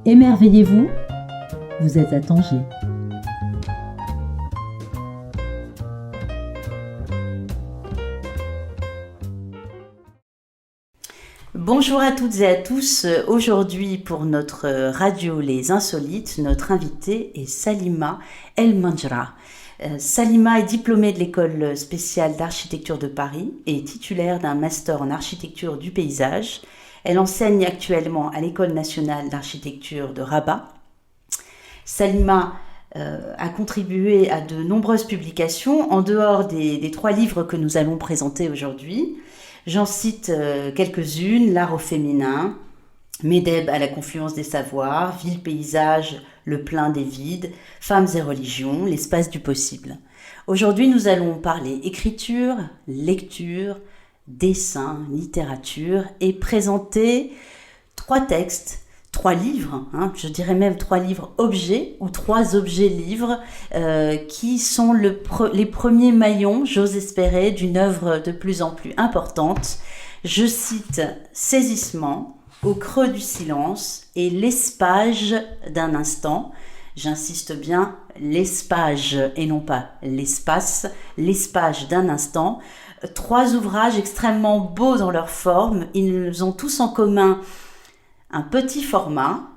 Émerveillez-vous, vous êtes à Tanger. Bonjour à toutes et à tous. Aujourd'hui, pour notre radio Les Insolites, notre invitée est Salima El Manjra. Salima est diplômée de l'école spéciale d'architecture de Paris et titulaire d'un master en architecture du paysage. Elle enseigne actuellement à l'École nationale d'architecture de Rabat. Salima a contribué à de nombreuses publications en dehors des 3 livres que nous allons présenter aujourd'hui. J'en cite quelques-unes: L'art au féminin, Médeb à la confluence des savoirs, Ville paysage, le plein des vides, Femmes et religions, l'espace du possible. Aujourd'hui, nous allons parler écriture, lecture, dessin, littérature et présenter 3 textes, 3 livres, je dirais même 3 livres objets ou 3 objets livres qui sont les premiers maillons, j'ose espérer, d'une œuvre de plus en plus importante. Je cite Saisissement, Au creux du silence et L'espage d'un instant. J'insiste bien, l'espage et non pas l'espace, l'espage d'un instant. 3 ouvrages extrêmement beaux dans leur forme. Ils ont tous en commun un petit format,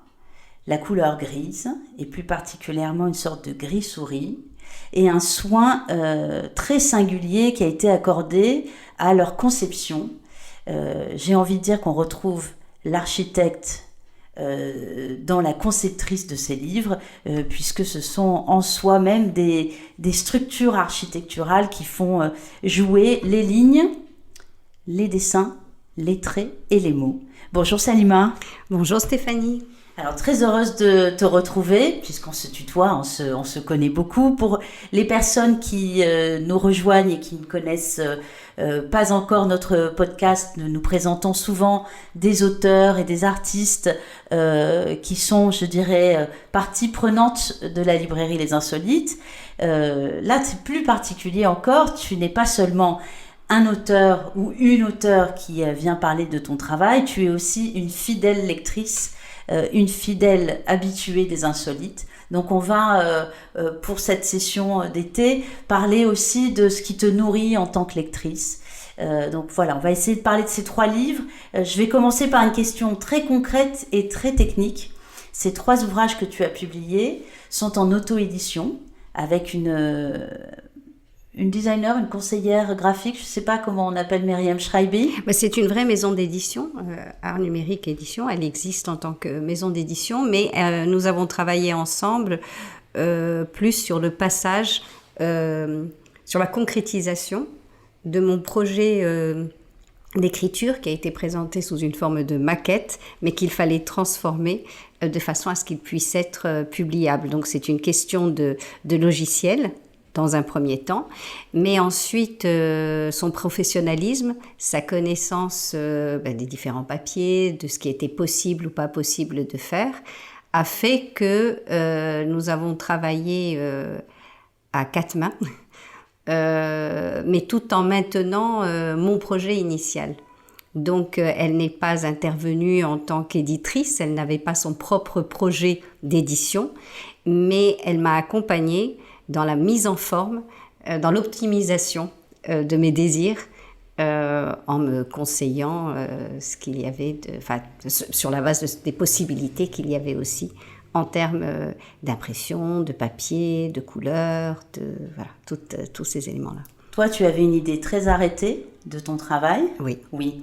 la couleur grise, et plus particulièrement une sorte de gris souris, et un soin très singulier qui a été accordé à leur conception. J'ai envie de dire qu'on retrouve l'architecte dans la conceptrice de ces livres, puisque ce sont en soi même des structures architecturales qui font jouer les lignes, les dessins, les traits et les mots. Bonjour Salima. Bonjour Stéphanie. Alors très heureuse de te retrouver, puisqu'on se tutoie, on se connaît beaucoup. Pour les personnes qui nous rejoignent et qui ne connaissent pas encore notre podcast, nous présentons souvent des auteurs et des artistes qui sont, je dirais, partie prenante de la librairie Les Insolites. Là, c'est plus particulier encore, tu n'es pas seulement un auteur ou une auteure qui vient parler de ton travail, tu es aussi une fidèle lectrice, une fidèle habituée des Insolites. Donc on va, pour cette session d'été, parler aussi de ce qui te nourrit en tant que lectrice. Donc voilà, on va essayer de parler de ces 3 livres. Je vais commencer par une question très concrète et très technique. Ces 3 ouvrages que tu as publiés sont en auto-édition avec une designer, une conseillère graphique, je ne sais pas comment on appelle Myriam Schreiby. C'est une vraie maison d'édition, Art Numérique Édition. Elle existe en tant que maison d'édition, mais nous avons travaillé ensemble plus sur le passage, sur la concrétisation de mon projet d'écriture qui a été présenté sous une forme de maquette, mais qu'il fallait transformer de façon à ce qu'il puisse être publiable. Donc c'est une question de logiciel, dans un premier temps, mais ensuite son professionnalisme, sa connaissance des différents papiers, de ce qui était possible ou pas possible de faire, a fait que nous avons travaillé à 4 mains, mais tout en maintenant mon projet initial. Donc elle n'est pas intervenue en tant qu'éditrice, elle n'avait pas son propre projet d'édition, mais elle m'a accompagnée dans la mise en forme, dans l'optimisation de mes désirs, en me conseillant ce qu'il y avait, sur la base des possibilités qu'il y avait aussi en termes d'impression, de papier, de couleur, tous ces éléments-là. Toi, tu avais une idée très arrêtée de ton travail. Oui.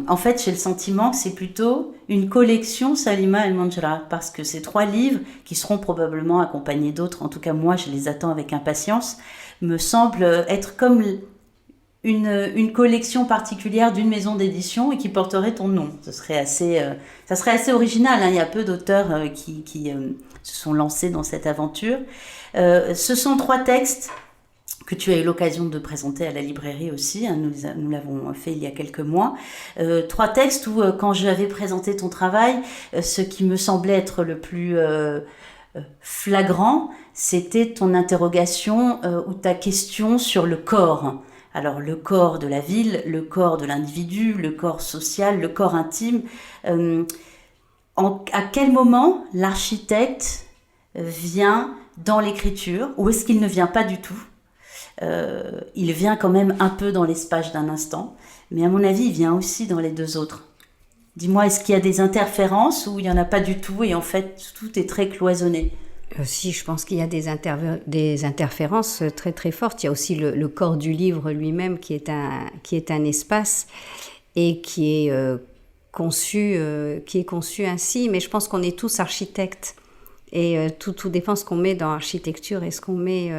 En fait, j'ai le sentiment que c'est plutôt une collection Salima El Manjra, parce que ces 3 livres, qui seront probablement accompagnés d'autres, en tout cas moi je les attends avec impatience, me semblent être comme une collection particulière d'une maison d'édition et qui porterait ton nom. Ça serait assez original, Il y a peu d'auteurs qui se sont lancés dans cette aventure. Ce sont 3 textes que tu as eu l'occasion de présenter à la librairie aussi, nous l'avons fait il y a quelques mois. 3 textes où, quand j'avais présenté ton travail, ce qui me semblait être le plus flagrant, c'était ton interrogation ou ta question sur le corps. Alors le corps de la ville, le corps de l'individu, le corps social, le corps intime. à quel moment l'architecte vient dans l'écriture, ou est-ce qu'il ne vient pas du tout? Il vient quand même un peu dans l'espace d'un instant, mais à mon avis, il vient aussi dans les deux autres. Dis-moi, est-ce qu'il y a des interférences ou il n'y en a pas du tout et en fait, tout est très cloisonné? Si, je pense qu'il y a des interférences très très fortes. Il y a aussi le corps du livre lui-même qui est un espace et qui est conçu ainsi. Mais je pense qu'on est tous architectes. Et tout dépend ce qu'on met dans l'architecture et ce qu'on met.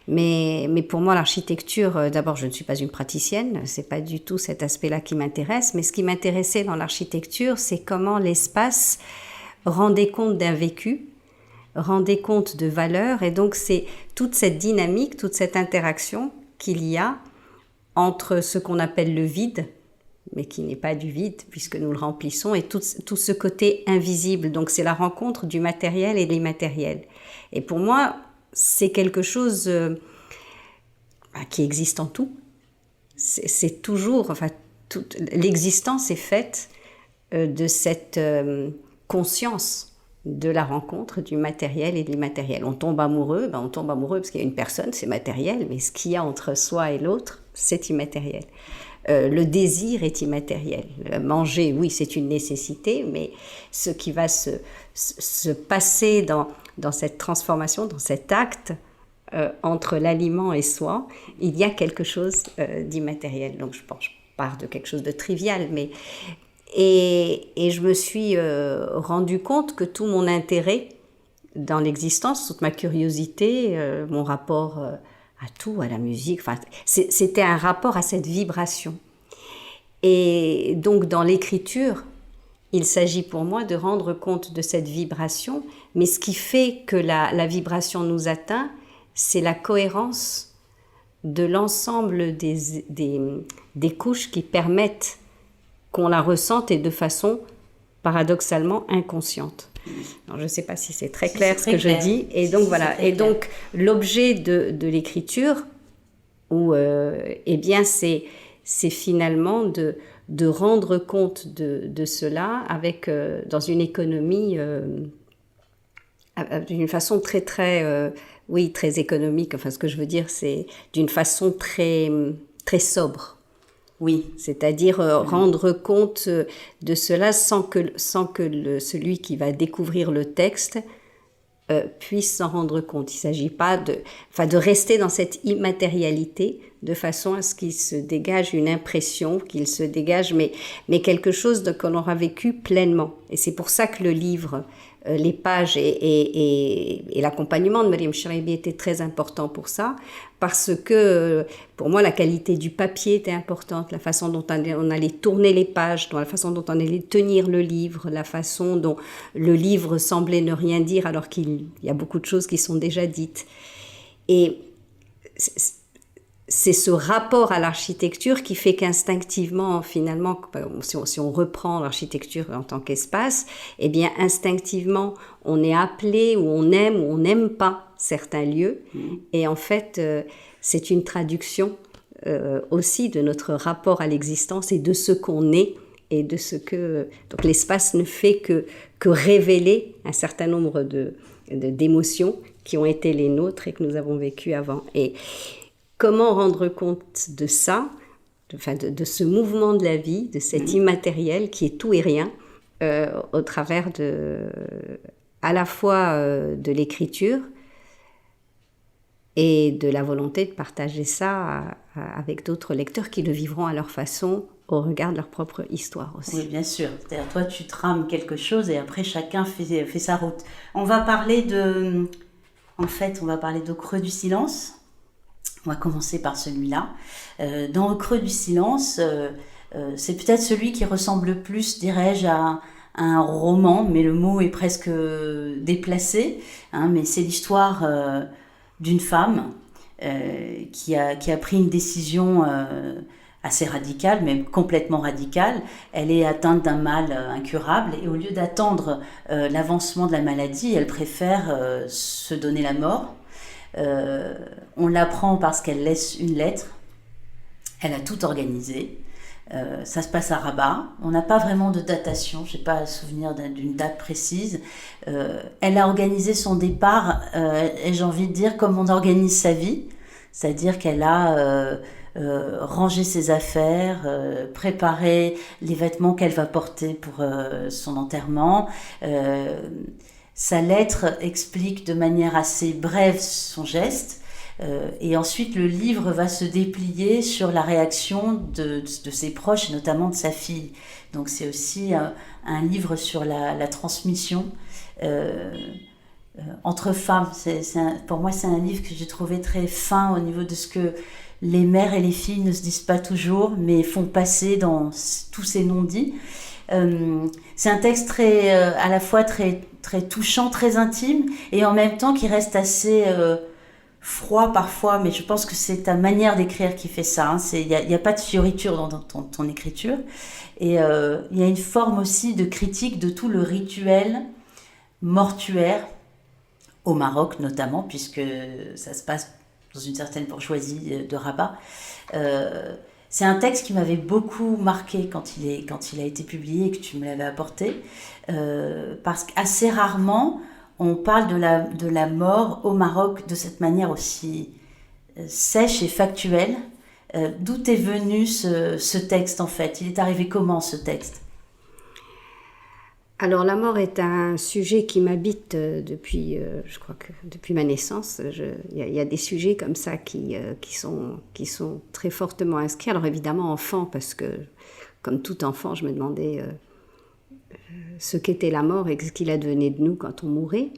Mais pour moi, l'architecture, d'abord, je ne suis pas une praticienne, c'est pas du tout cet aspect-là qui m'intéresse. Mais ce qui m'intéressait dans l'architecture, c'est comment l'espace rendait compte d'un vécu, rendait compte de valeurs. Et donc, c'est toute cette dynamique, toute cette interaction qu'il y a entre ce qu'on appelle le vide, mais qui n'est pas du vide puisque nous le remplissons, et tout ce côté invisible. Donc c'est la rencontre du matériel et de l'immatériel. Et pour moi, c'est quelque chose qui existe en tout. C'est toujours, l'existence est faite de cette conscience de la rencontre du matériel et de l'immatériel. On tombe amoureux parce qu'il y a une personne, c'est matériel, mais ce qu'il y a entre soi et l'autre, c'est immatériel. Le désir est immatériel. Manger, oui, c'est une nécessité, mais ce qui va se passer dans cette transformation, dans cet acte entre l'aliment et soi, il y a quelque chose d'immatériel. Donc je pars de quelque chose de trivial, mais et je me suis rendu compte que tout mon intérêt dans l'existence, toute ma curiosité, mon rapport à tout, à la musique, c'était un rapport à cette vibration. Et donc dans l'écriture, il s'agit pour moi de rendre compte de cette vibration, mais ce qui fait que la vibration nous atteint, c'est la cohérence de l'ensemble des couches qui permettent qu'on la ressente et de façon paradoxalement inconsciente. Alors, je ne sais pas si c'est très clair ce que je dis. Et donc voilà. Et donc l'objet de l'écriture, c'est finalement de rendre compte de cela avec dans une économie d'une façon très très très économique. Enfin, ce que je veux dire, c'est d'une façon très très sobre. Oui, c'est-à-dire rendre compte de cela sans que celui qui va découvrir le texte puisse s'en rendre compte. Il ne s'agit pas de rester dans cette immatérialité de façon à ce qu'il se dégage une impression, qu'il se dégage, mais quelque chose qu'on aura vécu pleinement. Et c'est pour ça que le livre, les pages et l'accompagnement de Mariam Cheraibi était très important pour ça, parce que pour moi la qualité du papier était importante, la façon dont on allait tourner les pages, la façon dont on allait tenir le livre, la façon dont le livre semblait ne rien dire alors qu'il y a beaucoup de choses qui sont déjà dites. Et c'est ce rapport à l'architecture qui fait qu'instinctivement, finalement, si on reprend l'architecture en tant qu'espace, eh bien, instinctivement, on est appelé ou on n'aime pas certains lieux. Et en fait, c'est une traduction aussi de notre rapport à l'existence et de ce qu'on est et de ce que... Donc, l'espace ne fait que révéler un certain nombre d'émotions qui ont été les nôtres et que nous avons vécues avant. Et comment rendre compte de ça, de ce mouvement de la vie, de cet immatériel qui est tout et rien, au travers à la fois de l'écriture et de la volonté de partager ça avec d'autres lecteurs qui le vivront à leur façon, au regard de leur propre histoire aussi. Oui, bien sûr. C'est-à-dire, toi, tu trames quelque chose et après, chacun fait sa route. On va parler d'Au creux du silence. On va commencer par celui-là. Dans Au creux du silence, c'est peut-être celui qui ressemble le plus, dirais-je, à un roman, mais le mot est presque déplacé. Mais c'est l'histoire d'une femme qui a pris une décision assez radicale, même complètement radicale. Elle est atteinte d'un mal incurable et au lieu d'attendre l'avancement de la maladie, elle préfère se donner la mort. On l'apprend parce qu'elle laisse une lettre. Elle a tout organisé. Ça se passe à Rabat. On n'a pas vraiment de datation, je n'ai pas souvenir d'une date précise. Elle a organisé son départ, et j'ai envie de dire comme on organise sa vie, c'est-à-dire qu'elle a rangé ses affaires, préparé les vêtements qu'elle va porter pour son enterrement. Sa lettre explique de manière assez brève son geste. Et ensuite, le livre va se déplier sur la réaction de ses proches, et notamment de sa fille. Donc, c'est aussi un livre sur la transmission entre femmes. Pour moi, c'est un livre que j'ai trouvé très fin au niveau de ce que les mères et les filles ne se disent pas toujours, mais font passer dans tous ces non-dits. C'est un texte à la fois très, très touchant, très intime, et en même temps qui reste assez... froid parfois, mais je pense que c'est ta manière d'écrire qui fait ça. Il n'y a pas de fioriture dans ton écriture. Et il y a une forme aussi de critique de tout le rituel mortuaire, au Maroc notamment, puisque ça se passe dans une certaine bourgeoisie de Rabat. C'est un texte qui m'avait beaucoup marqué quand il a été publié et que tu me l'avais apporté, parce qu'assez rarement... on parle de la mort au Maroc de cette manière aussi sèche et factuelle. D'où est venu ce texte en fait? Il est arrivé comment ce texte? Alors la mort est un sujet qui m'habite depuis, je crois que depuis ma naissance. Il y a des sujets comme ça qui sont très fortement inscrits. Alors évidemment enfant, parce que comme tout enfant, je me demandais... ce qu'était la mort et ce qu'il advenait de nous quand on mourait.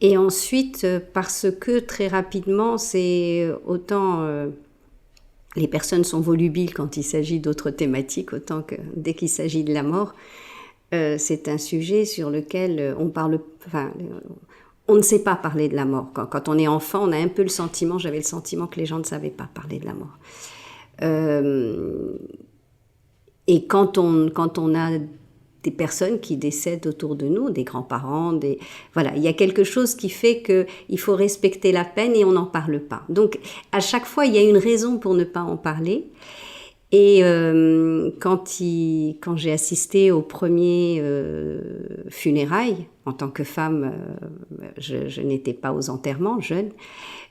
Et ensuite, parce que très rapidement, c'est autant les personnes sont volubiles quand il s'agit d'autres thématiques, autant que dès qu'il s'agit de la mort, c'est un sujet sur lequel on ne sait pas parler de la mort. Quand on est enfant, on a un peu le sentiment, j'avais le sentiment que les gens ne savaient pas parler de la mort. Et quand on a des personnes qui décèdent autour de nous, des grands-parents, voilà, il y a quelque chose qui fait qu'il faut respecter la peine et on n'en parle pas. Donc, à chaque fois, il y a une raison pour ne pas en parler. Et quand j'ai assisté aux premiers funérailles, en tant que femme, je n'étais pas aux enterrements, jeune,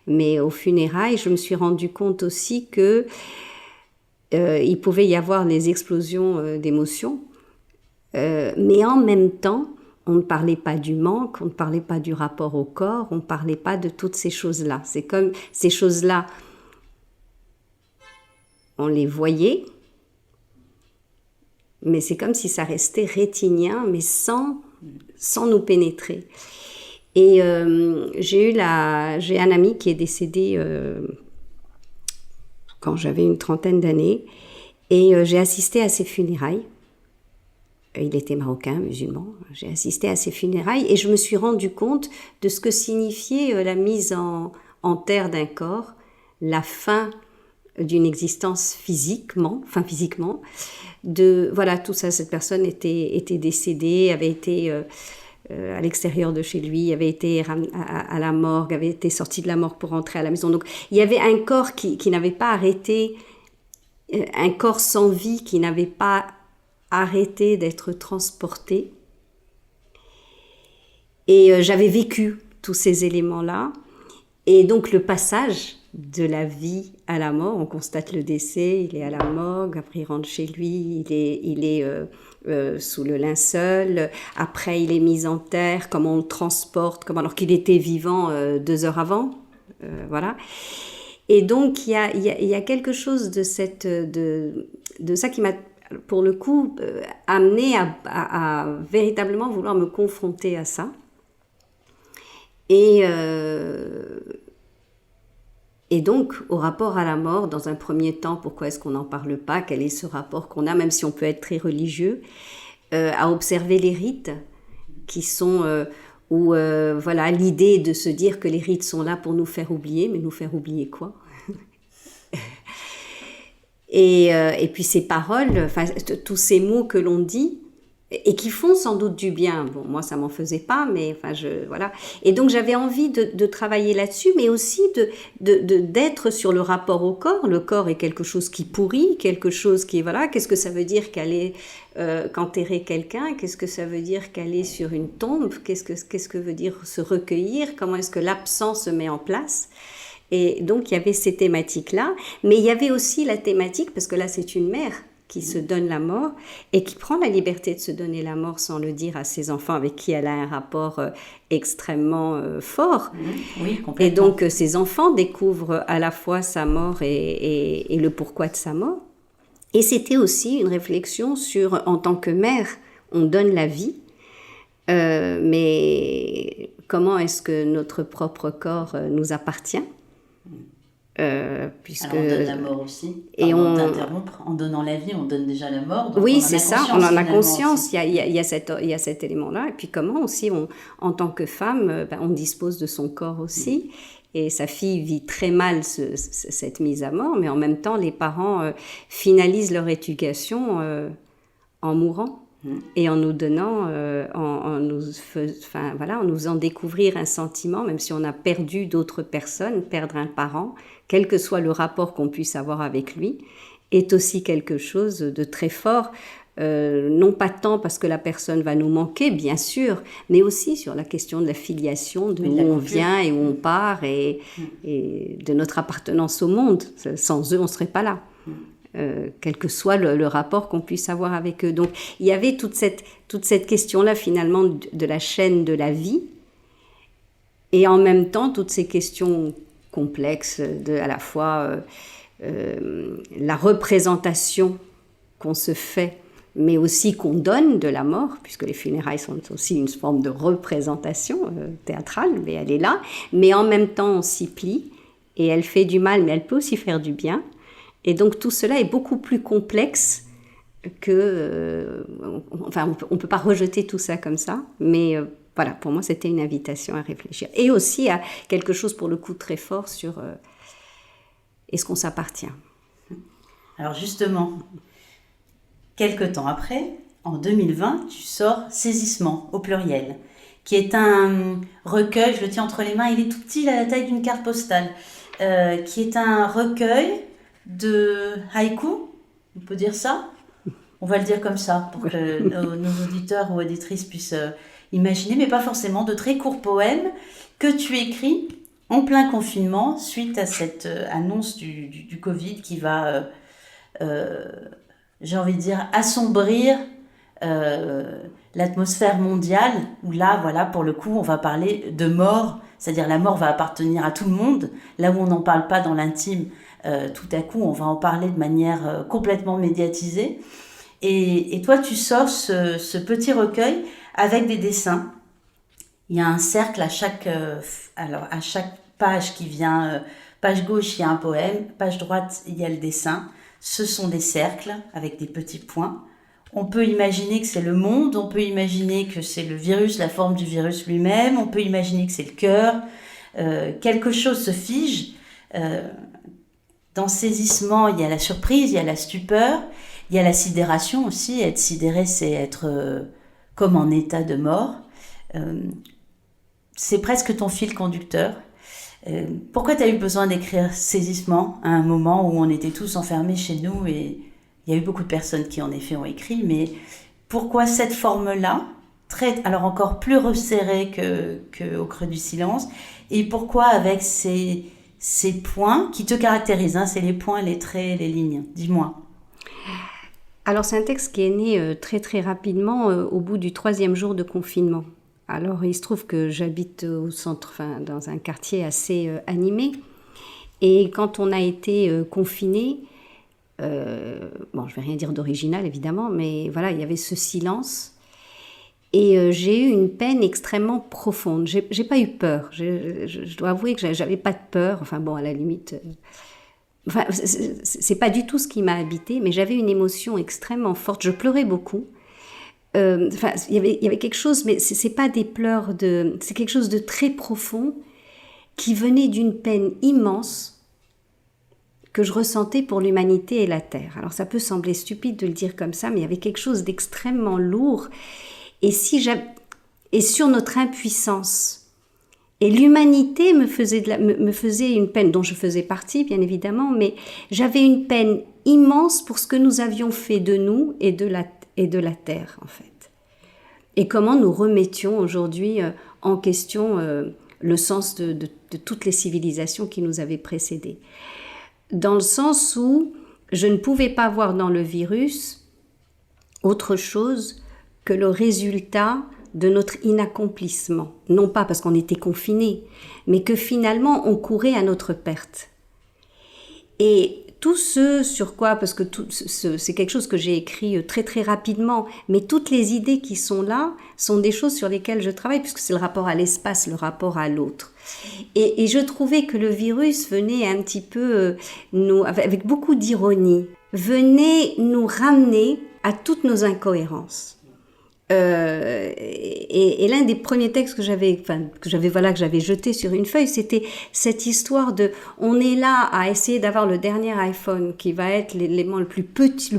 mais aux funérailles, je me suis rendu compte aussi que il pouvait y avoir des explosions d'émotions. Mais en même temps, on ne parlait pas du manque, on ne parlait pas du rapport au corps, on ne parlait pas de toutes ces choses-là. C'est comme ces choses-là, on les voyait, mais c'est comme si ça restait rétinien, mais sans nous pénétrer. Et j'ai un ami qui est décédé quand j'avais une trentaine d'années, et j'ai assisté à ses funérailles. Il était marocain, musulman. J'ai assisté à ses funérailles et je me suis rendu compte de ce que signifiait la mise en terre d'un corps, la fin d'une existence physiquement. Voilà, tout ça, cette personne était décédée, avait été à l'extérieur de chez lui, avait été à la morgue, avait été sortie de la morgue pour rentrer à la maison. Donc, il y avait un corps qui n'avait pas arrêté, un corps sans vie qui n'avait pas arrêter d'être transportée. Et j'avais vécu tous ces éléments-là. Et donc le passage de la vie à la mort, on constate le décès, il est à la morgue, après il rentre chez lui, il est sous le linceul, après il est mis en terre, comment on le transporte, alors qu'il était vivant 2 heures avant. Voilà. Et donc il y a quelque chose de ça qui m'a pour le coup, amené à véritablement vouloir me confronter à ça. Et donc, au rapport à la mort, dans un premier temps, pourquoi est-ce qu'on n'en parle pas? Quel est ce rapport qu'on a, même si on peut être très religieux, à observer les rites qui sont... voilà, l'idée de se dire que les rites sont là pour nous faire oublier, mais nous faire oublier quoi? Et puis ces paroles, tous ces mots que l'on dit, et qui font sans doute du bien. Bon, moi, ça m'en faisait pas, mais enfin, voilà. Et donc, j'avais envie de travailler là-dessus, mais aussi d'être sur le rapport au corps. Le corps est quelque chose qui pourrit, quelque chose qui est, voilà, qu'est-ce que ça veut dire qu'aller qu'enterrer quelqu'un? Qu'est-ce que ça veut dire qu'aller sur une tombe? Qu'est-ce que veut dire se recueillir? Comment est-ce que l'absence se met en place? Et donc, il y avait ces thématiques-là, mais il y avait aussi la thématique, parce que là, c'est une mère qui se donne la mort et qui prend la liberté de se donner la mort sans le dire à ses enfants avec qui elle a un rapport extrêmement fort. Oui, complètement. Et donc, ses enfants découvrent à la fois sa mort et le pourquoi de sa mort. Et c'était aussi une réflexion sur, en tant que mère, on donne la vie, mais comment est-ce que notre propre corps nous appartient? Puisque alors on donne la mort aussi. Et on t'interrompre, en donnant la vie, on donne déjà la mort. Donc oui, c'est ça, on en a conscience. Il y a cet élément-là. Et puis comment aussi, en tant que femme, on dispose de son corps aussi. Et sa fille vit très mal cette mise à mort, mais en même temps, les parents finalisent leur éducation en mourant. Et en nous donnant, en nous faisant découvrir un sentiment, même si on a perdu d'autres personnes, perdre un parent, quel que soit le rapport qu'on puisse avoir avec lui, est aussi quelque chose de très fort, non pas tant parce que la personne va nous manquer, bien sûr, mais aussi sur la question de la filiation, de où on vient et où on part, et de notre appartenance au monde. Sans eux, on ne serait pas là. Quel que soit le rapport qu'on puisse avoir avec eux. Donc, il y avait toute cette question-là, finalement, de la chaîne de la vie, et en même temps, toutes ces questions complexes à la fois la représentation qu'on se fait, mais aussi qu'on donne de la mort, puisque les funérailles sont aussi une forme de représentation théâtrale, mais elle est là, mais en même temps, on s'y plie, et elle fait du mal, mais elle peut aussi faire du bien. Et donc tout cela est beaucoup plus complexe que... on peut pas rejeter tout ça comme ça, mais voilà, pour moi c'était une invitation à réfléchir. Et aussi à quelque chose pour le coup très fort sur est-ce qu'on s'appartient. Alors justement, quelques temps après, en 2020, tu sors Saisissement au pluriel, qui est un recueil, je le tiens entre les mains, il est tout petit, il a la taille d'une carte postale, qui est un recueil de haïku, on peut dire ça? On va le dire comme ça, pour que nos auditeurs ou auditrices puissent imaginer, mais pas forcément, de très courts poèmes que tu écris en plein confinement, suite à cette annonce du Covid qui va, j'ai envie de dire, assombrir l'atmosphère mondiale, où là, voilà, pour le coup, on va parler de mort, c'est-à-dire la mort va appartenir à tout le monde, là où on n'en parle pas dans l'intime, tout à coup, on va en parler de manière complètement médiatisée. Et toi, tu sors ce petit recueil avec des dessins. Il y a un cercle à chaque page qui vient. Page gauche, il y a un poème. Page droite, il y a le dessin. Ce sont des cercles avec des petits points. On peut imaginer que c'est le monde. On peut imaginer que c'est le virus, la forme du virus lui-même. On peut imaginer que c'est le cœur. Quelque chose se fige. Dans Saisissement, il y a la surprise, il y a la stupeur, il y a la sidération aussi. Être sidéré, c'est être comme en état de mort. C'est presque ton fil conducteur. Pourquoi tu as eu besoin d'écrire Saisissement à un moment où on était tous enfermés chez nous, et il y a eu beaucoup de personnes qui en effet ont écrit, mais pourquoi cette forme-là, alors encore plus resserrée qu'au creux du silence, et pourquoi avec ces points qui te caractérisent, hein, c'est les points, les traits, les lignes. Dis-moi. Alors, c'est un texte qui est né très très rapidement au bout du 3e jour de confinement. Alors, il se trouve que j'habite au centre, dans un quartier assez animé. Et quand on a été confinés, je ne vais rien dire d'original évidemment, mais voilà, il y avait ce silence. Et j'ai eu une peine extrêmement profonde. J'ai pas eu peur. Je dois avouer que j'avais pas de peur. Enfin bon, à la limite, c'est pas du tout ce qui m'a habité, mais j'avais une émotion extrêmement forte. Je pleurais beaucoup. Il y avait quelque chose, mais c'est pas des pleurs c'est quelque chose de très profond qui venait d'une peine immense que je ressentais pour l'humanité et la Terre. Alors ça peut sembler stupide de le dire comme ça, mais il y avait quelque chose d'extrêmement lourd. Et sur notre impuissance. Et l'humanité me faisait une peine, dont je faisais partie, bien évidemment, mais j'avais une peine immense pour ce que nous avions fait de nous et de la Terre, en fait. Et comment nous remettions aujourd'hui en question le sens de toutes les civilisations qui nous avaient précédés. Dans le sens où je ne pouvais pas voir dans le virus autre chose que le résultat de notre inaccomplissement. Non pas parce qu'on était confinés, mais que finalement on courait à notre perte. Et tout ce sur quoi, parce que c'est quelque chose que j'ai écrit très très rapidement, mais toutes les idées qui sont là sont des choses sur lesquelles je travaille, puisque c'est le rapport à l'espace, le rapport à l'autre. Et je trouvais que le virus venait un petit peu, avec beaucoup d'ironie, venait nous ramener à toutes nos incohérences. Et l'un des premiers textes que j'avais jeté sur une feuille, c'était cette histoire de, on est là à essayer d'avoir le dernier iPhone qui va être l'élément le plus petit,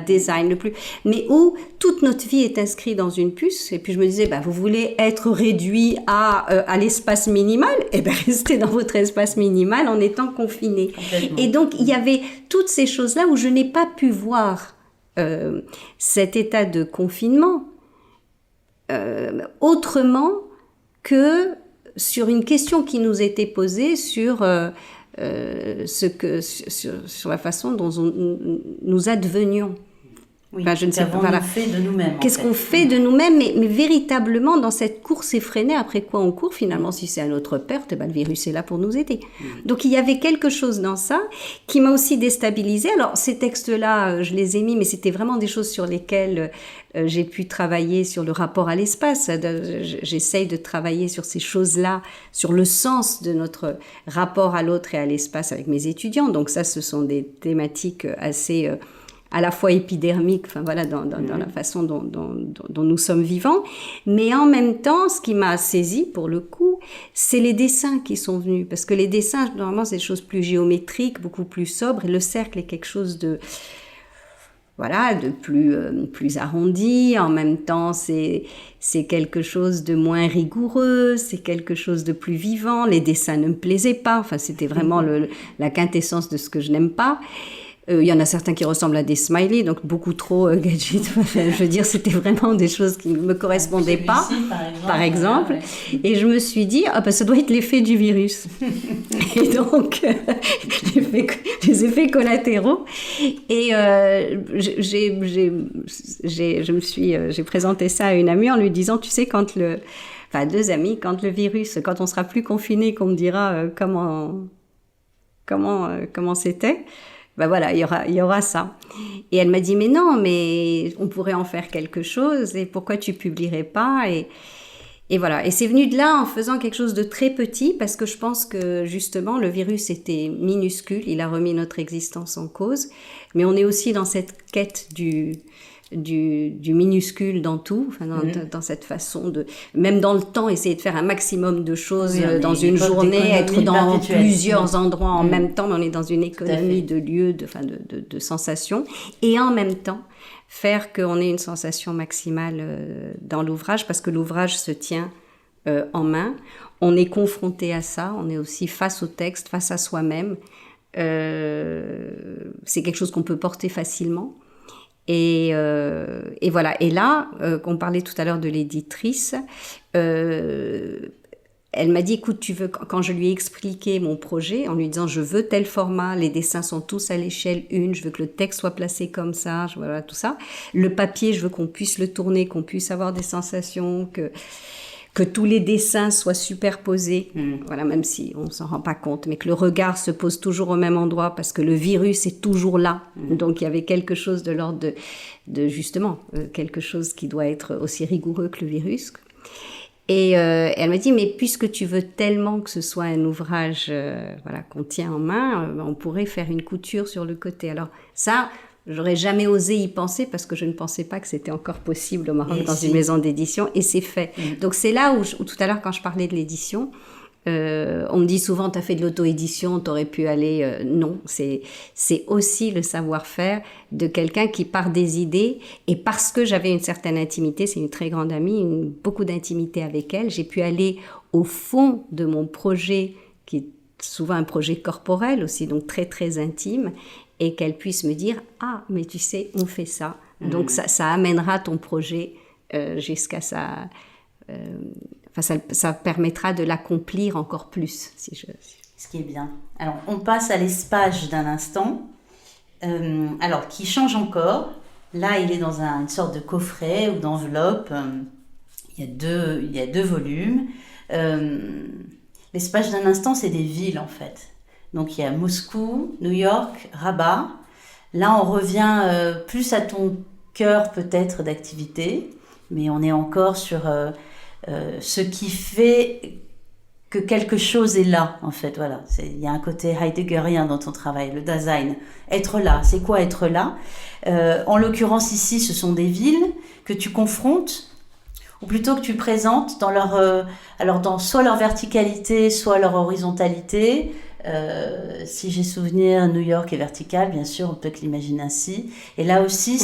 design, mais où toute notre vie est inscrite dans une puce. Et puis je me disais, vous voulez être réduit à l'espace minimal, et restez dans votre espace minimal en étant confiné. Et donc il y avait toutes ces choses-là où je n'ai pas pu voir cet état de confinement autrement que sur une question qui nous était posée sur la façon dont nous advenions. Oui, je ne sais pas. Voilà. Fait de nous-mêmes. Qu'est-ce qu'on fait de nous-mêmes, mais véritablement dans cette course effrénée, après quoi on court finalement, si c'est à notre perte, le virus est là pour nous aider. Donc il y avait quelque chose dans ça qui m'a aussi déstabilisée. Alors ces textes-là, je les ai mis, mais c'était vraiment des choses sur lesquelles j'ai pu travailler sur le rapport à l'espace. J'essaye de travailler sur ces choses-là, sur le sens de notre rapport à l'autre et à l'espace avec mes étudiants. Donc ça, ce sont des thématiques assez... à la fois épidermique, dans la façon dont nous sommes vivants. Mais en même temps, ce qui m'a saisi pour le coup, c'est les dessins qui sont venus. Parce que les dessins, normalement, c'est des choses plus géométriques, beaucoup plus sobres. Et le cercle est quelque chose de plus arrondi. En même temps, c'est quelque chose de moins rigoureux, c'est quelque chose de plus vivant. Les dessins ne me plaisaient pas. Enfin, c'était vraiment la quintessence de ce que je n'aime pas. Il y en a certains qui ressemblent à des smileys, donc beaucoup trop gadget. Je veux dire, c'était vraiment des choses qui ne me correspondaient pas, par exemple. Ouais. Et je me suis dit, ça doit être l'effet du virus. Et donc, les effets collatéraux. Et j'ai présenté ça à une amie en lui disant, tu sais, deux amis, quand on sera plus confiné, qu'on me dira comment c'était. Il y aura ça. Et elle m'a dit, mais non, mais on pourrait en faire quelque chose, et pourquoi tu publierais pas? Et voilà. Et c'est venu de là en faisant quelque chose de très petit, parce que je pense que justement, le virus était minuscule, il a remis notre existence en cause, mais on est aussi dans cette quête du minuscule dans tout, dans cette façon de, même dans le temps, essayer de faire un maximum de choses dans une journée, être dans plusieurs endroits en même temps, mais on est dans une économie de lieux, de sensations, et en même temps faire qu'on ait une sensation maximale dans l'ouvrage, parce que l'ouvrage se tient en main, on est confronté à ça, on est aussi face au texte, face à soi-même, c'est quelque chose qu'on peut porter facilement. Et voilà. Et là, on parlait tout à l'heure de l'éditrice, elle m'a dit, écoute, quand je lui ai expliqué mon projet, en lui disant, je veux tel format, les dessins sont tous à l'échelle 1, je veux que le texte soit placé comme ça, voilà, tout ça. Le papier, je veux qu'on puisse le tourner, qu'on puisse avoir des sensations, que tous les dessins soient superposés, voilà, même si on s'en rend pas compte, mais que le regard se pose toujours au même endroit parce que le virus est toujours là. Donc il y avait quelque chose de l'ordre de justement, quelque chose qui doit être aussi rigoureux que le virus. Et elle m'a dit, mais puisque tu veux tellement que ce soit un ouvrage qu'on tient en main, on pourrait faire une couture sur le côté. Alors ça, j'aurais jamais osé y penser parce que je ne pensais pas que c'était encore possible au Maroc une maison d'édition, et c'est fait. Donc c'est là où tout à l'heure, quand je parlais de l'édition, On me dit souvent, tu as fait de l'auto-édition, tu aurais pu aller... non, c'est aussi le savoir-faire de quelqu'un qui part des idées. Et parce que j'avais une certaine intimité, c'est une très grande amie, beaucoup d'intimité avec elle, j'ai pu aller au fond de mon projet, qui est souvent un projet corporel aussi, donc très très intime, et qu'elle puisse me dire « Ah, mais tu sais, on fait ça. » Donc ça amènera ton projet jusqu'à ça... ça permettra de l'accomplir encore plus. Ce qui est bien. Alors, on passe à l'espace d'un instant, alors qui change encore. Là, il est dans une sorte de coffret ou d'enveloppe. Il y a deux volumes. L'espace d'un instant, c'est des villes, en fait. Donc, il y a Moscou, New York, Rabat. Là, on revient plus à ton cœur, peut-être, d'activité, mais on est encore sur... ce qui fait que quelque chose est là, en fait, voilà. Il y a un côté heideggerien dans ton travail, le Dasein. Être là, c'est quoi être là ? En l'occurrence ici, ce sont des villes que tu confrontes, ou plutôt que tu présentes dans dans soit leur verticalité, soit leur horizontalité. Si j'ai souvenir, New York est vertical, bien sûr, on peut l'imaginer ainsi. Et là aussi,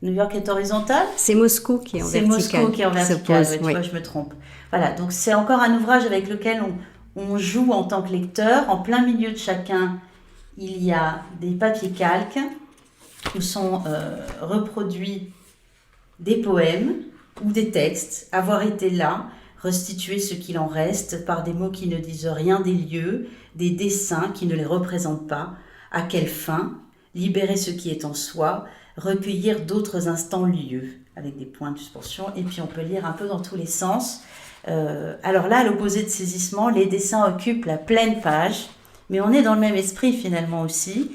New York est horizontal ? C'est Moscou qui est en vertical. C'est Moscou qui est en vertical, tu vois, je me trompe. Voilà, donc c'est encore un ouvrage avec lequel on joue en tant que lecteur. En plein milieu de chacun, il y a des papiers calques où sont reproduits des poèmes ou des textes, avoir été là, restituer ce qu'il en reste par des mots qui ne disent rien des lieux, des dessins qui ne les représentent pas, à quelle fin, libérer ce qui est en soi, recueillir d'autres instants lieux, avec des points de suspension, et puis on peut lire un peu dans tous les sens. Alors là, à l'opposé de saisissement, les dessins occupent la pleine page, mais on est dans le même esprit finalement aussi,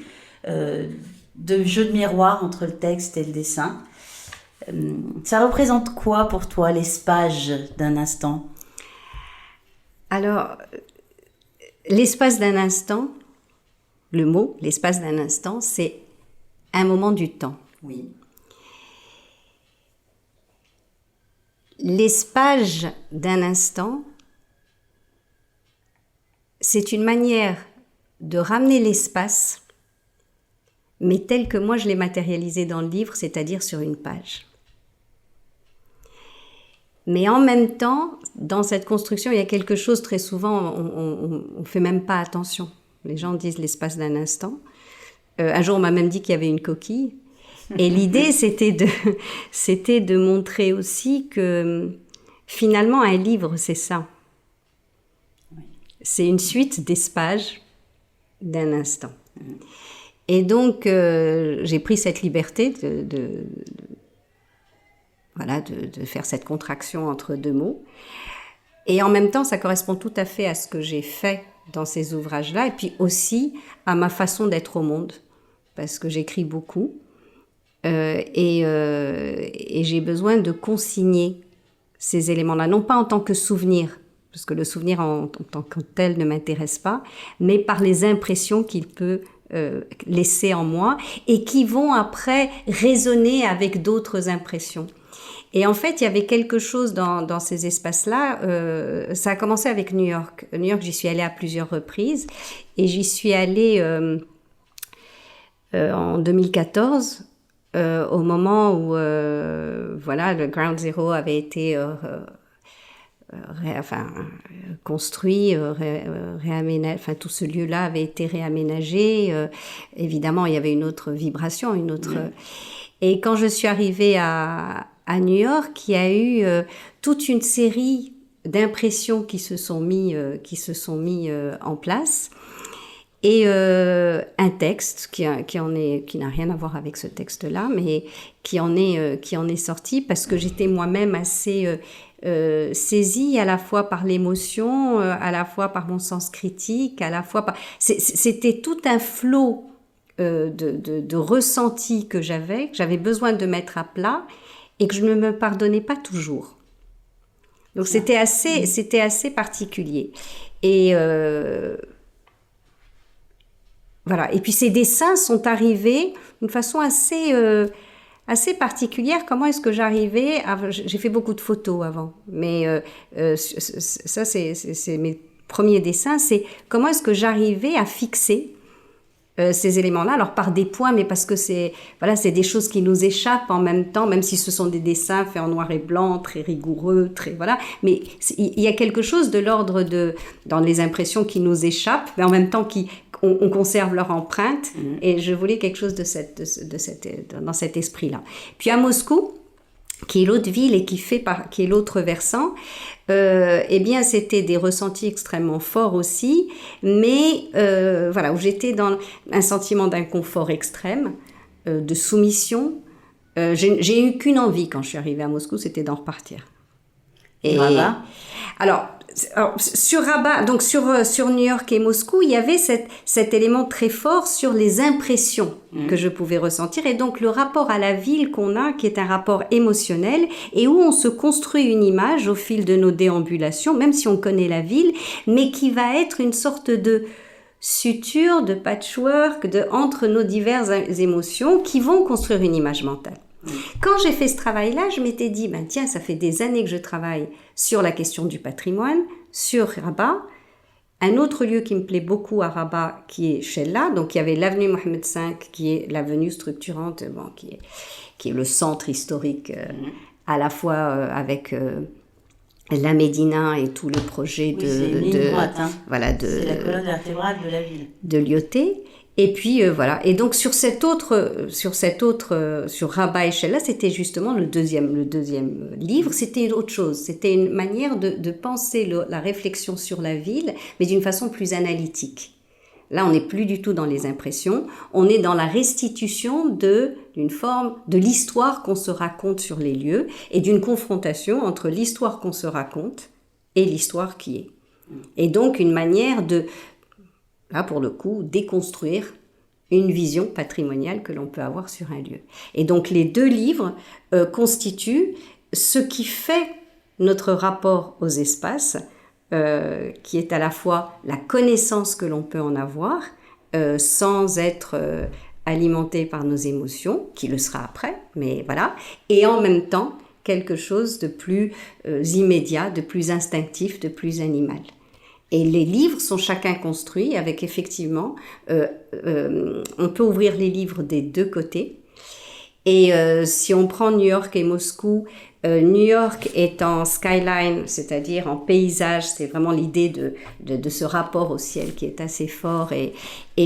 de jeu de miroir entre le texte et le dessin. Ça représente quoi pour toi, l'espace d'un instant ? Alors, l'espace d'un instant, le mot, l'espace d'un instant, c'est un moment du temps. Oui. L'espace d'un instant, c'est une manière de ramener l'espace, mais tel que moi je l'ai matérialisé dans le livre, c'est-à-dire sur une page. Mais en même temps, dans cette construction, il y a quelque chose, très souvent, on ne fait même pas attention. Les gens disent l'espace d'un instant. Un jour, on m'a même dit qu'il y avait une coquille. Et l'idée, c'était de montrer aussi que finalement, un livre, c'est ça. C'est une suite d'espaces d'un instant. Et donc, j'ai pris cette liberté de faire cette contraction entre deux mots. Et en même temps, ça correspond tout à fait à ce que j'ai fait dans ces ouvrages-là, et puis aussi à ma façon d'être au monde, parce que j'écris beaucoup, et j'ai besoin de consigner ces éléments-là, non pas en tant que souvenir, parce que le souvenir en tant que tel ne m'intéresse pas, mais par les impressions qu'il peut laisser en moi, et qui vont après résonner avec d'autres impressions. Et en fait, il y avait quelque chose dans ces espaces-là. Ça a commencé avec New York. New York, j'y suis allée à plusieurs reprises. Et j'y suis allée en 2014, au moment où le Ground Zero avait été construit, réaménagé. Enfin, tout ce lieu-là avait été réaménagé. Évidemment, il y avait une autre vibration, une autre... Et quand je suis arrivée à New York, il y a eu toute une série d'impressions qui se sont mis en place, et un texte qui n'a rien à voir avec ce texte-là, mais qui en est sorti parce que j'étais moi-même assez saisie à la fois par l'émotion, à la fois par mon sens critique, à la fois par... C'était tout un flot de ressentis que j'avais besoin de mettre à plat, et que je ne me pardonnais pas toujours. Donc c'était assez particulier. Et voilà. Et puis ces dessins sont arrivés d'une façon assez assez particulière. Comment est-ce que j'arrivais j'ai fait beaucoup de photos avant, mais ça c'est mes premiers dessins. C'est comment est-ce que j'arrivais à fixer ces éléments-là, alors par des points, mais parce que c'est des choses qui nous échappent en même temps, même si ce sont des dessins faits en noir et blanc, très rigoureux, mais il y a quelque chose de l'ordre dans les impressions qui nous échappent, mais en même temps on conserve leur empreinte, et je voulais quelque chose dans cet esprit-là. Puis à Moscou, qui est l'autre ville et qui est l'autre versant, eh bien c'était des ressentis extrêmement forts aussi, mais où j'étais dans un sentiment d'inconfort extrême, de soumission. J'ai eu qu'une envie quand je suis arrivée à Moscou, c'était d'en repartir. Et Rabat. Alors sur Rabat, donc sur New York et Moscou, il y avait cet élément très fort sur les impressions que je pouvais ressentir, et donc le rapport à la ville qu'on a, qui est un rapport émotionnel, et où on se construit une image au fil de nos déambulations, même si on connaît la ville, mais qui va être une sorte de suture, de patchwork, entre nos diverses émotions qui vont construire une image mentale. Quand j'ai fait ce travail-là, je m'étais dit, tiens, ça fait des années que je travaille sur la question du patrimoine, sur Rabat. Un autre lieu qui me plaît beaucoup à Rabat, qui est Chella, donc il y avait l'avenue Mohamed V, qui est l'avenue structurante, qui est le centre historique, à la fois avec la Médina et tous les projets c'est la colonne vertébrale de la ville. De Lyoté. Et puis et donc sur Rabat et Chella, c'était justement le deuxième livre, c'était autre chose, c'était une manière de penser la réflexion sur la ville, mais d'une façon plus analytique. Là, on n'est plus du tout dans les impressions, on est dans la restitution d'une forme de l'histoire qu'on se raconte sur les lieux, et d'une confrontation entre l'histoire qu'on se raconte et l'histoire qui est. Et donc une manière là, pour le coup, déconstruire une vision patrimoniale que l'on peut avoir sur un lieu. Et donc, les deux livres constituent ce qui fait notre rapport aux espaces, qui est à la fois la connaissance que l'on peut en avoir, sans être alimenté par nos émotions, qui le sera après, mais voilà, et en même temps, quelque chose de plus immédiat, de plus instinctif, de plus animal. Et les livres sont chacun construits avec effectivement, on peut ouvrir les livres des deux côtés. Et si on prend New York et Moscou, New York est en skyline, c'est-à-dire en paysage, c'est vraiment l'idée de ce rapport au ciel qui est assez fort, et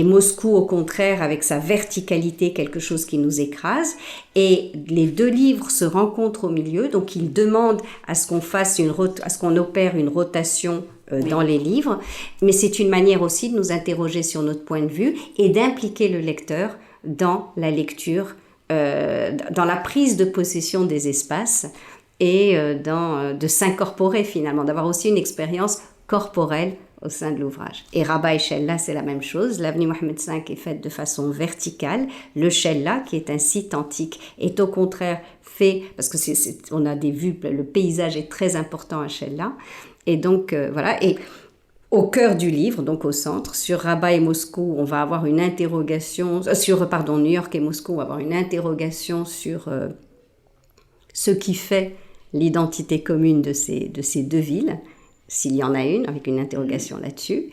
Moscou au contraire avec sa verticalité, quelque chose qui nous écrase, et les deux livres se rencontrent au milieu, donc ils demandent à ce qu'on opère une rotation dans les livres, mais c'est une manière aussi de nous interroger sur notre point de vue et d'impliquer le lecteur dans la lecture, dans la prise de possession des espaces et de s'incorporer finalement, d'avoir aussi une expérience corporelle au sein de l'ouvrage. Et Rabat et Chella, c'est la même chose. L'avenue Mohamed V est faite de façon verticale. Le Chella, qui est un site antique, est au contraire fait, parce que on a des vues, le paysage est très important à Chella. Et donc, et au cœur du livre, donc au centre, sur Rabat et Moscou, on va avoir une interrogation, New York et Moscou, on va avoir une interrogation sur ce qui fait l'identité commune de ces deux villes, s'il y en a une, avec une interrogation là-dessus.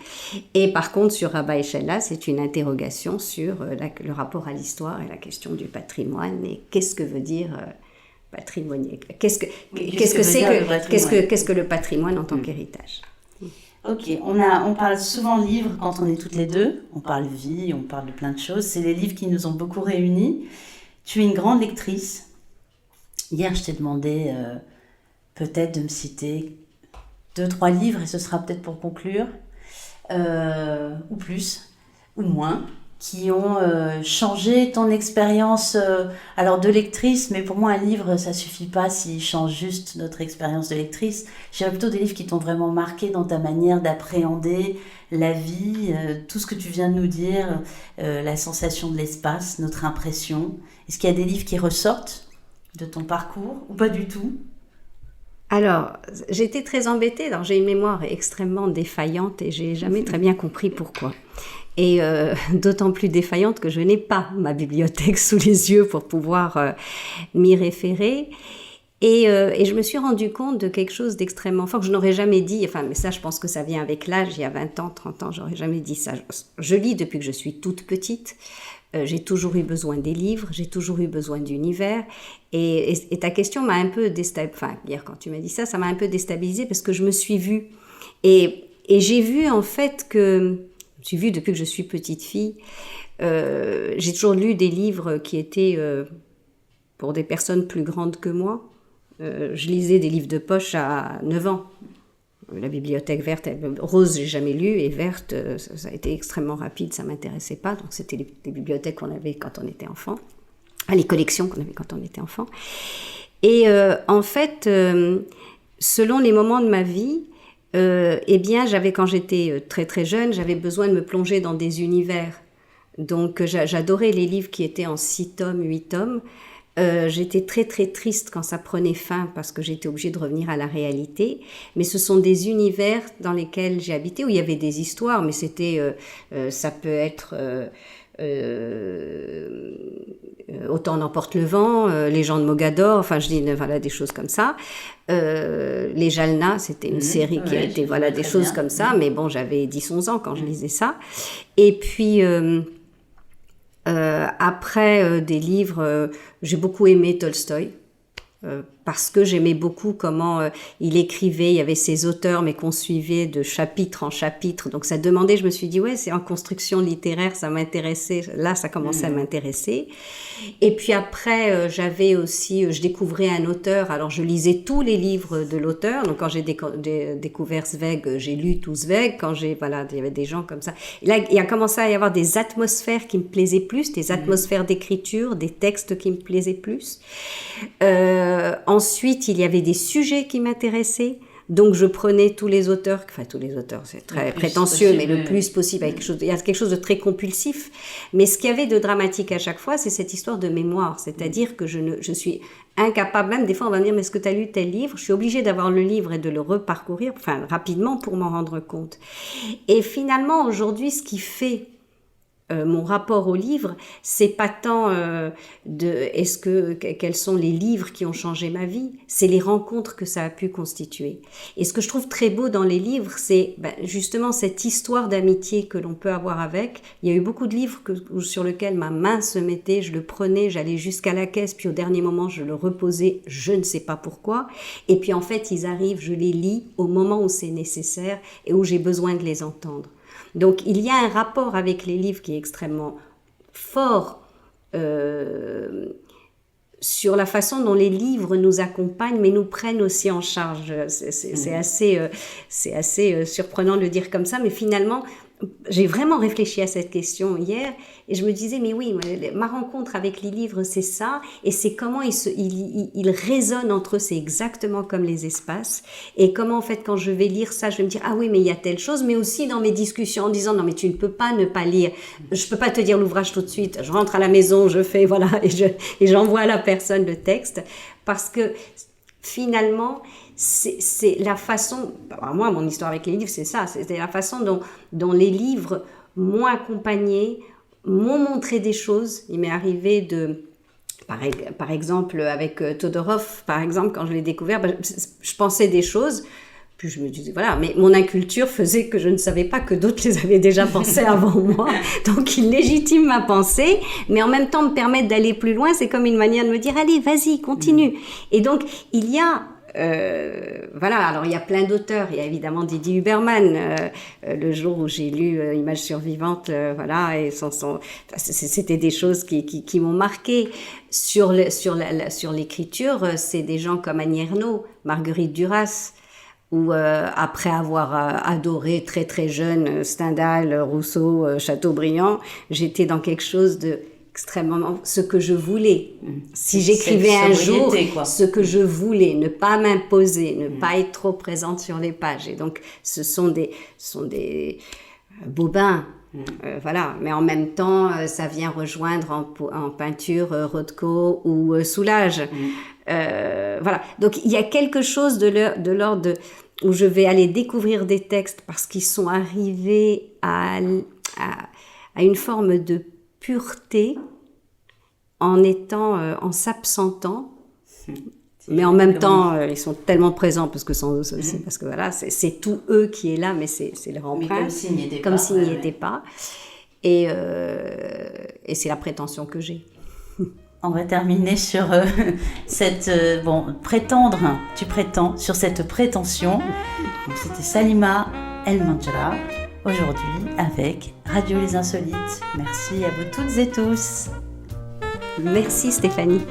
Et par contre, sur Rabat et Chella, c'est une interrogation sur le rapport à l'histoire et la question du patrimoine, et qu'est-ce que veut dire patrimonial, qu'est-ce que le patrimoine en tant qu'héritage. Ok, on parle souvent livres quand on est toutes les deux, on parle vie, on parle de plein de choses, c'est les livres qui nous ont beaucoup réunis. Tu es une grande lectrice. Hier, je t'ai demandé peut-être de me citer 2-3 livres, et ce sera peut-être pour conclure, ou plus, ou moins, qui ont changé ton expérience alors de lectrice, mais pour moi un livre ça suffit pas s'il change juste notre expérience de lectrice. J'irais plutôt des livres qui t'ont vraiment marqué dans ta manière d'appréhender la vie, tout ce que tu viens de nous dire, la sensation de l'espace, notre impression. Est-ce qu'il y a des livres qui ressortent de ton parcours ou pas du tout? Alors, j'étais très embêtée, j'ai une mémoire extrêmement défaillante et j'ai jamais très bien compris pourquoi. et d'autant plus défaillante que je n'ai pas ma bibliothèque sous les yeux pour pouvoir m'y référer. Et je me suis rendu compte de quelque chose d'extrêmement fort que je n'aurais jamais dit, enfin, mais ça, je pense que ça vient avec l'âge, il y a 20 ans, 30 ans, j'aurais jamais dit ça. Je lis depuis que je suis toute petite, j'ai toujours eu besoin des livres, j'ai toujours eu besoin d'univers, et ta question m'a un peu déstabilisée, enfin, hier quand tu m'as dit ça, ça m'a un peu déstabilisée parce que je me suis vue, et j'ai vu en fait que, je me suis vue depuis que je suis petite fille, j'ai toujours lu des livres qui étaient pour des personnes plus grandes que moi. Je lisais des livres de poche à 9 ans. La bibliothèque verte, rose, j'ai jamais lu, et verte, ça a été extrêmement rapide, ça m'intéressait pas. Donc c'était les bibliothèques qu'on avait quand on était enfant, les collections qu'on avait quand on était enfant. Et en fait, selon les moments de ma vie, eh bien, quand j'étais très très jeune, j'avais besoin de me plonger dans des univers. Donc j'adorais les livres qui étaient en 6 tomes, 8 tomes. J'étais très très triste quand ça prenait fin parce que j'étais obligée de revenir à la réalité, mais ce sont des univers dans lesquels j'ai habité où il y avait des histoires, mais c'était ça peut être Autant n'emporte le vent, les gens de Mogador, enfin je dis voilà des choses comme ça. Les Jalna, c'était une série qui a été voilà des choses comme ça, mais bon j'avais 10-11 ans quand je lisais ça. Et puis après des livres, j'ai beaucoup aimé Tolstoï. Parce que j'aimais beaucoup comment il écrivait, il y avait ses auteurs, mais qu'on suivait de chapitre en chapitre. Donc ça demandait, je me suis dit, ouais, c'est en construction littéraire, ça m'intéressait. Là, ça commençait à m'intéresser. Et puis après, j'avais aussi, je découvrais un auteur. Alors je lisais tous les livres de l'auteur. Donc quand j'ai découvert Zweig, j'ai lu tout Zweig. Quand voilà, il y avait des gens comme ça. Et là, il a commencé à y avoir des atmosphères qui me plaisaient plus, des atmosphères d'écriture, des textes qui me plaisaient plus. Ensuite, il y avait des sujets qui m'intéressaient. Donc, je prenais tous les auteurs, c'est très prétentieux, mais le plus possible. Il y a quelque chose de très compulsif. Mais ce qu'il y avait de dramatique à chaque fois, c'est cette histoire de mémoire. C'est-à-dire que je suis incapable, même des fois on va me dire, mais est-ce que tu as lu tel livre ? Je suis obligée d'avoir le livre et de le reparcourir, rapidement pour m'en rendre compte. Et finalement, aujourd'hui, ce qui fait mon rapport au livre, c'est pas tant quels sont les livres qui ont changé ma vie, c'est les rencontres que ça a pu constituer. Et ce que je trouve très beau dans les livres, c'est justement cette histoire d'amitié que l'on peut avoir avec. Il y a eu beaucoup de livres sur lesquels ma main se mettait, je le prenais, j'allais jusqu'à la caisse, puis au dernier moment je le reposais, je ne sais pas pourquoi. Et puis en fait ils arrivent, je les lis au moment où c'est nécessaire et où j'ai besoin de les entendre. Donc, il y a un rapport avec les livres qui est extrêmement fort sur la façon dont les livres nous accompagnent, mais nous prennent aussi en charge. C'est assez surprenant de le dire comme ça, mais finalement, j'ai vraiment réfléchi à cette question hier et je me disais, mais oui, ma rencontre avec les livres, c'est ça, et c'est comment ils résonnent entre eux, c'est exactement comme les espaces, et comment en fait quand je vais lire ça, je vais me dire, ah oui, mais il y a telle chose, mais aussi dans mes discussions en disant, non mais tu ne peux pas ne pas lire, je peux pas te dire l'ouvrage tout de suite, je rentre à la maison, je fais, voilà, et j'envoie à la personne le texte, parce que finalement, c'est la façon, moi mon histoire avec les livres c'est ça, c'était la façon dont les livres m'ont accompagnée, m'ont montré des choses. Il m'est arrivé par exemple avec Todorov, par exemple quand je l'ai découvert, je pensais des choses, puis je me disais voilà, mais mon inculture faisait que je ne savais pas que d'autres les avaient déjà pensées avant moi, donc il légitime ma pensée, mais en même temps me permettre d'aller plus loin, c'est comme une manière de me dire allez vas-y continue. Et donc il y a voilà, alors il y a plein d'auteurs, il y a évidemment Didi Huberman, le jour où j'ai lu Images survivantes, voilà, et c'était des choses qui m'ont marqué. Sur l'écriture, c'est des gens comme Annie Ernaux, Marguerite Duras, où après avoir adoré très très jeune Stendhal, Rousseau, Chateaubriand, j'étais dans quelque chose de extrêmement ce que je voulais. Si j'écrivais un jour ce que je voulais, ne pas m'imposer, ne pas être trop présente sur les pages. Et donc, ce sont des bobins. Voilà, mais en même temps, ça vient rejoindre en peinture Rothko ou Soulages. Voilà, donc il y a quelque chose de l'ordre où je vais aller découvrir des textes parce qu'ils sont arrivés à à une forme de pureté en s'absentant. Mais en même temps, ils sont tellement présents parce que sans eux, c'est parce que voilà, c'est tout eux qui est là, mais c'est leur empreinte, comme s'il n'y était pas. Et c'est la prétention que j'ai. On va terminer sur prétendre. Tu prétends sur cette prétention. Donc, c'était Salima El Mandjra aujourd'hui avec Radio Les Insolites. Merci à vous toutes et tous. Merci Stéphanie.